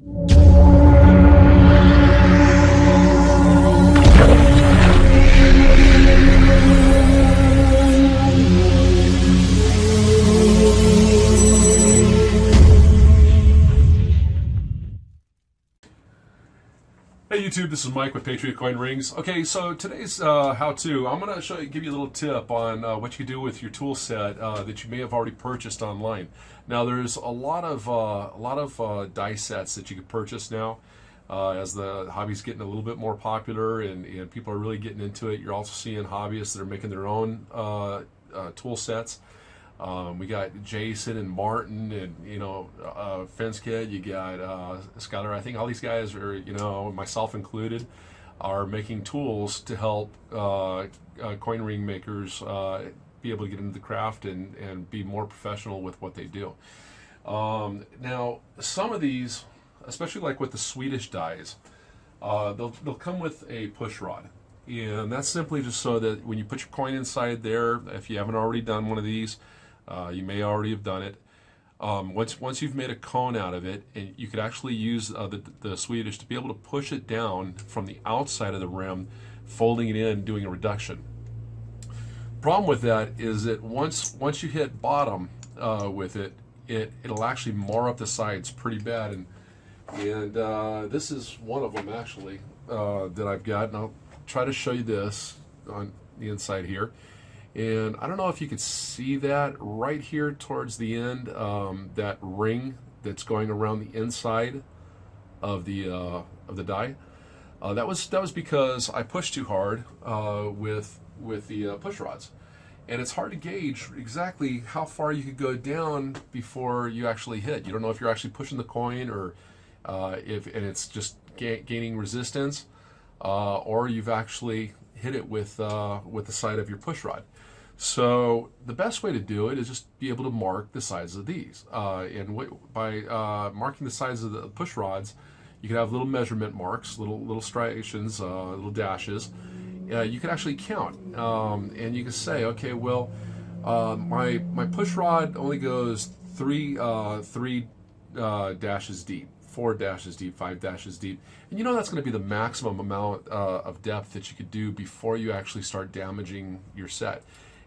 Hey YouTube, this is Mike with Patriot Coin Rings. Okay, so today's how-to, I'm going to give you a little tip on what you can do with your tool set that you may have already purchased online. Now, there's a lot of die sets that you can purchase now as the hobby's getting a little bit more popular and people are really getting into it. You're also seeing hobbyists that are making their own tool sets. We got Jason and Martin and, Fence Kid, you got Skylar. I think all these guys are, myself included, are making tools to help coin ring makers be able to get into the craft and be more professional with what they do. Now, some of these, especially like with the Swedish dies, they'll come with a push rod. And that's simply just so that when you put your coin inside there, if you haven't already done one of these, you may already have done it. Once you've made a cone out of it, and you could actually use the Swedish to be able to push it down from the outside of the rim, folding it in, doing a reduction. Problem with that is that once you hit bottom with it, it'll actually mar up the sides pretty bad, and this is one of them actually that I've got, and I'll try to show you this on the inside here. And I don't know if you could see that right here towards the end, that ring that's going around the inside of the die. That was because I pushed too hard with the push rods, and it's hard to gauge exactly how far you could go down before you actually hit. You don't know if you're actually pushing the coin or and it's just gaining resistance, or you've actually hit it with the side of your push rod. So the best way to do it is just be able to mark the size of these. By marking the size of the push rods, you can have little measurement marks, little striations, little dashes. You can actually count, and you can say, okay, well, my push rod only goes three dashes deep, 4 dashes deep, 5 dashes deep, and that's going to be the maximum amount of depth that you could do before you actually start damaging your set.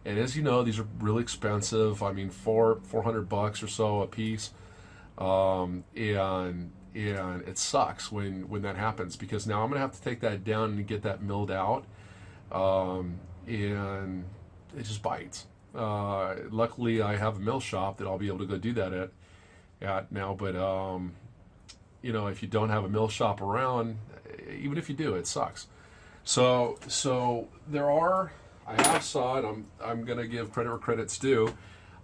And as you know, these are really expensive. I mean, $400 or so a piece, and it sucks when that happens, because now I'm going to have to take that down and get that milled out, and it just bites. Luckily, I have a mill shop that I'll be able to go do that at now. But if you don't have a mill shop around, even if you do, it sucks. So there are. I have saw it. I'm going to give credit where credit's due.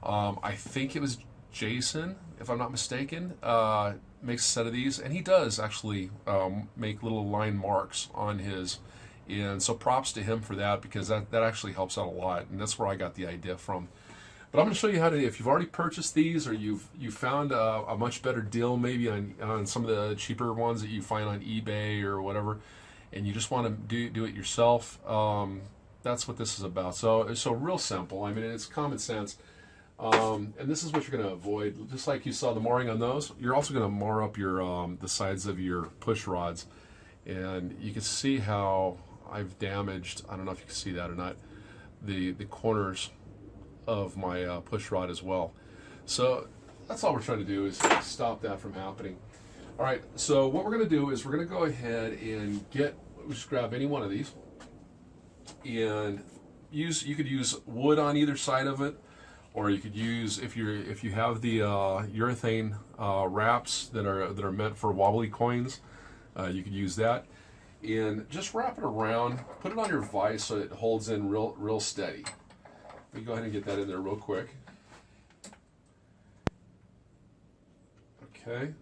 I think it was Jason, if I'm not mistaken, makes a set of these, and he does actually make little line marks on his. And so props to him for that, because that actually helps out a lot, and that's where I got the idea from. But I'm going to show you how to, if you've already purchased these, or you found a much better deal maybe on some of the cheaper ones that you find on eBay or whatever, and you just want to do it yourself. That's what this is about. So real simple. I mean, it's common sense. And this is what you're going to avoid. Just like you saw the marring on those, you're also going to mar up your the sides of your push rods. And you can see how I've damaged, I don't know if you can see that or not, the corners of my push rod as well. So that's all we're trying to do, is stop that from happening. All right, so what we're going to do is we're going to go ahead and just grab any one of these. And you could use wood on either side of it, or you could use, if you have the urethane wraps that are meant for wobbly coins, you could use that, and just wrap it around, put it on your vise so it holds in real steady. Let me go ahead and get that in there real quick. Okay.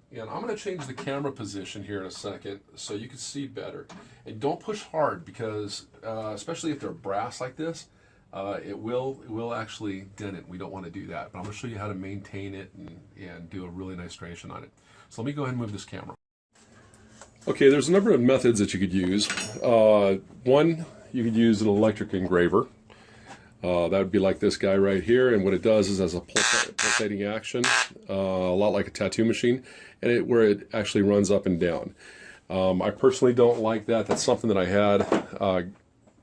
And I'm going to change the camera position here in a second so you can see better. And don't push hard, because especially if they're brass like this, it will actually dent it. We don't want to do that. But I'm going to show you how to maintain it and do a really nice striation on it. So let me go ahead and move this camera. Okay, there's a number of methods that you could use. One, you could use an electric engraver. That would be like this guy right here, and what it does is as a pulsating action, a lot like a tattoo machine, and where it actually runs up and down. I personally don't like that. That's something that I had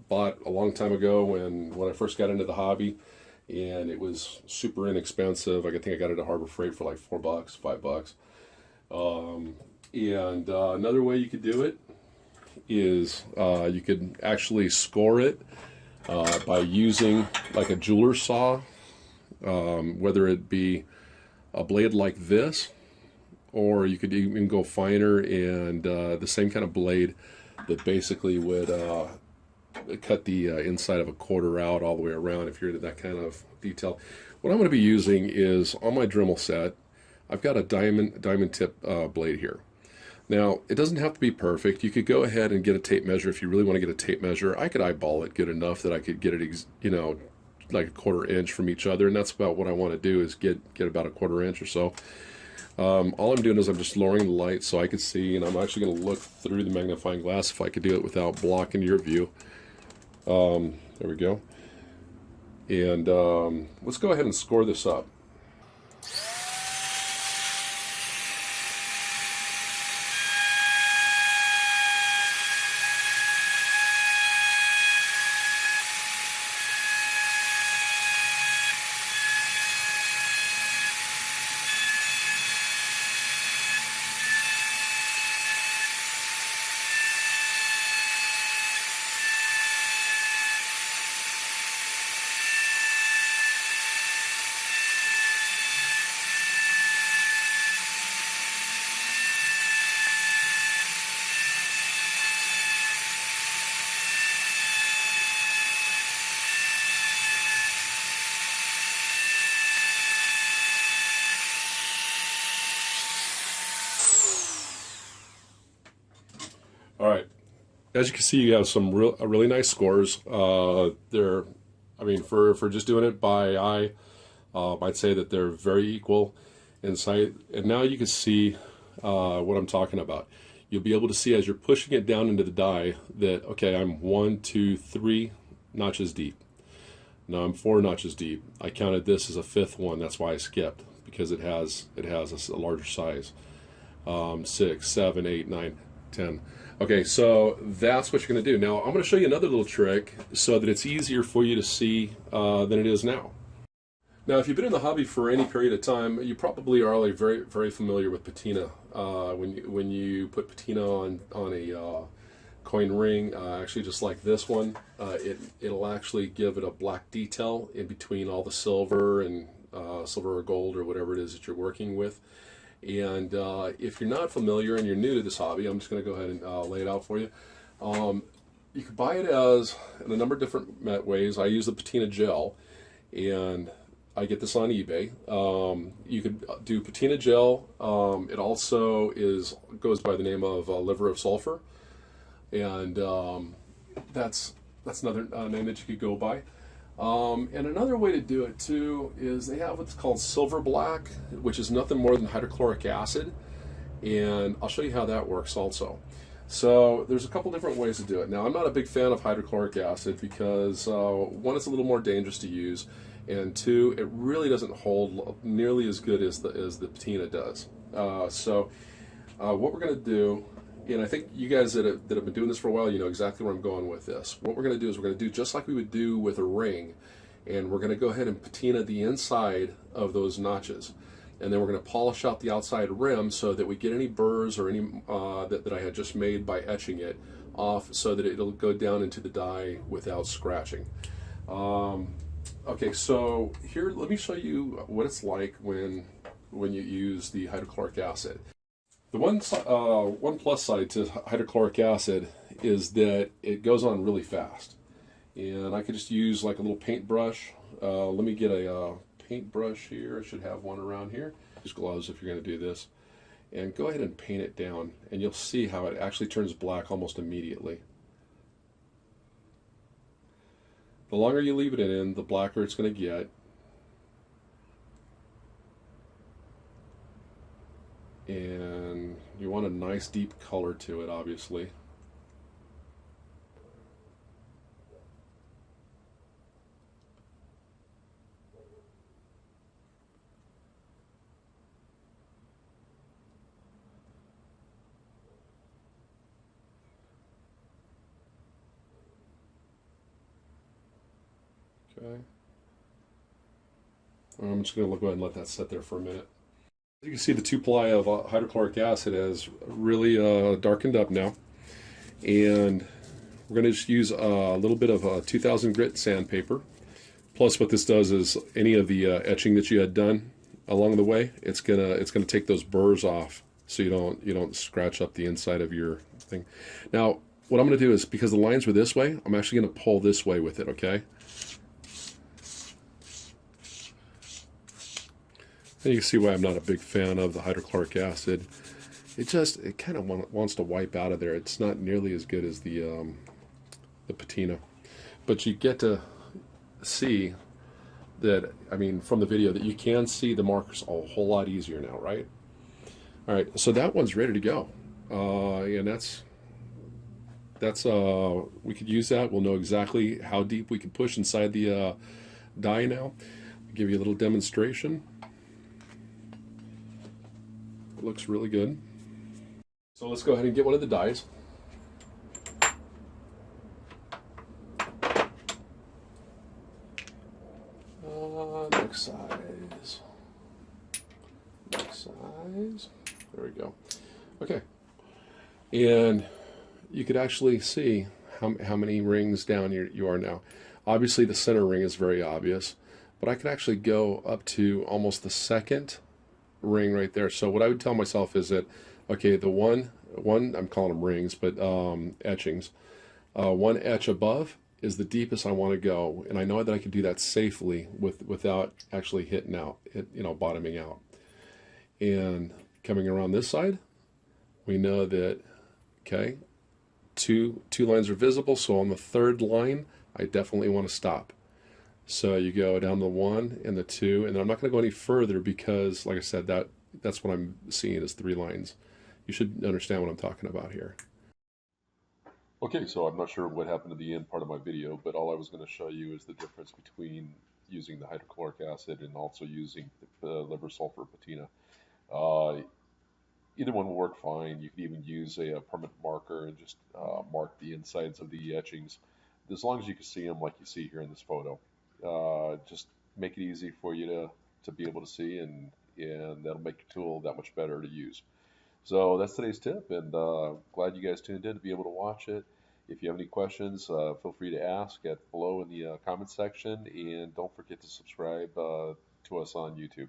bought a long time ago when I first got into the hobby, and it was super inexpensive. I think I got it at Harbor Freight for like $4, $5. Another way you could do it is you could actually score it by using like a jeweler's saw, whether it be a blade like this, or you could even go finer and the same kind of blade that basically would cut the inside of a quarter out all the way around if you're into that kind of detail. What I'm going to be using is, on my Dremel set, I've got a diamond tip blade here. Now, it doesn't have to be perfect. You could go ahead and get a tape measure if you really want to get a tape measure. I could eyeball it good enough that I could get it, like a 1/4 inch from each other, and that's about what I want to do, is get about a 1/4 inch or so. All I'm doing is I'm just lowering the light so I can see, and I'm actually going to look through the magnifying glass if I could do it without blocking your view. There we go. And let's go ahead and score this up. All right. As you can see, you have some really nice scores. They're, I mean, for just doing it by eye, I'd say that they're very equal in sight. And now you can see what I'm talking about. You'll be able to see as you're pushing it down into the die that, okay, I'm 1, 2, 3 notches deep. Now I'm 4 notches deep. I counted this as a 5th one. That's why I skipped, because it has a larger size. 6, 7, 8, 9, 10. Okay, so that's what you're going to do. Now I'm going to show you another little trick so that it's easier for you to see than it is now. Now, if you've been in the hobby for any period of time, you probably are already very, very familiar with patina. When you put patina on a coin ring, actually just like this one, it'll actually give it a black detail in between all the silver and silver or gold or whatever it is that you're working with. And if you're not familiar and you're new to this hobby, I'm just going to go ahead and lay it out for you. You can buy it in a number of different ways. I use the patina gel, and I get this on eBay. You could do patina gel. It also goes by the name of liver of sulfur, and that's another name that you could go by. And another way to do it too is they have what's called silver black, which is nothing more than hydrochloric acid, and I'll show you how that works also. So there's a couple different ways to do it. Now, I'm not a big fan of hydrochloric acid because one, it's a little more dangerous to use, and two, it really doesn't hold nearly as good as the patina does. What we're going to do, and I think you guys that have been doing this for a while, you know exactly where I'm going with this. What we're going to do is we're going to do just like we would do with a ring, and we're going to go ahead and patina the inside of those notches. And then we're going to polish out the outside rim so that we get any burrs or any that I had just made by etching it off, so that it'll go down into the die without scratching. Okay, so here, let me show you what it's like when you use the hydrochloric acid. The one plus side to hydrochloric acid is that it goes on really fast. And I could just use like a little paintbrush. Let me get a paintbrush here. I should have one around here. Use gloves if you're going to do this. And go ahead and paint it down, and you'll see how it actually turns black almost immediately. The longer you leave it in, the blacker it's going to get. And you want a nice deep color to it, obviously. Okay. I'm just going to go ahead and let that sit there for a minute. You can see the 2-ply of hydrochloric acid has really darkened up now. And we're going to just use a little bit of 2000 grit sandpaper. Plus what this does is any of the etching that you had done along the way, it's gonna take those burrs off so you don't scratch up the inside of your thing. Now, what I'm going to do is, because the lines were this way, I'm actually going to pull this way with it, okay? And you can see why I'm not a big fan of the hydrochloric acid. It kind of wants to wipe out of there. It's not nearly as good as the patina. But you get to see that, I mean, from the video, that you can see the markers a whole lot easier now, right? All right, so that one's ready to go. And that's we could use that. We'll know exactly how deep we can push inside the die now. I'll give you a little demonstration. It looks really good. So let's go ahead and get one of the dies. Next size. Next size. There we go. Okay. And you could actually see how many rings down you are now. Obviously the center ring is very obvious, but I could actually go up to almost the second ring right there. So what I would tell myself is that, okay, the one I'm calling them rings, but etchings, one etch above is the deepest I want to go, and I know that I can do that safely without actually hitting out, bottoming out. And coming around this side, we know that, okay, two lines are visible, so on the third line, I definitely want to stop. So you go down the 1 and the 2, and then I'm not going to go any further because, like I said, that's what I'm seeing is 3 lines. You should understand what I'm talking about here. Okay, so I'm not sure what happened to the end part of my video, but all I was going to show you is the difference between using the hydrochloric acid and also using the liver sulfur patina. Either one will work fine. You can even use a permanent marker and just mark the insides of the etchings, as long as you can see them like you see here in this photo. Just make it easy for you to be able to see, and that'll make your tool that much better to use. So that's today's tip, and glad you guys tuned in to be able to watch it. If you have any questions, feel free to ask below in the comment section, and don't forget to subscribe to us on YouTube.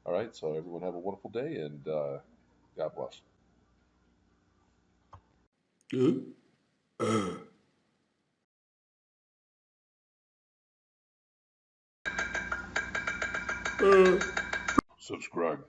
All right, so everyone have a wonderful day, and God bless. Subscribe.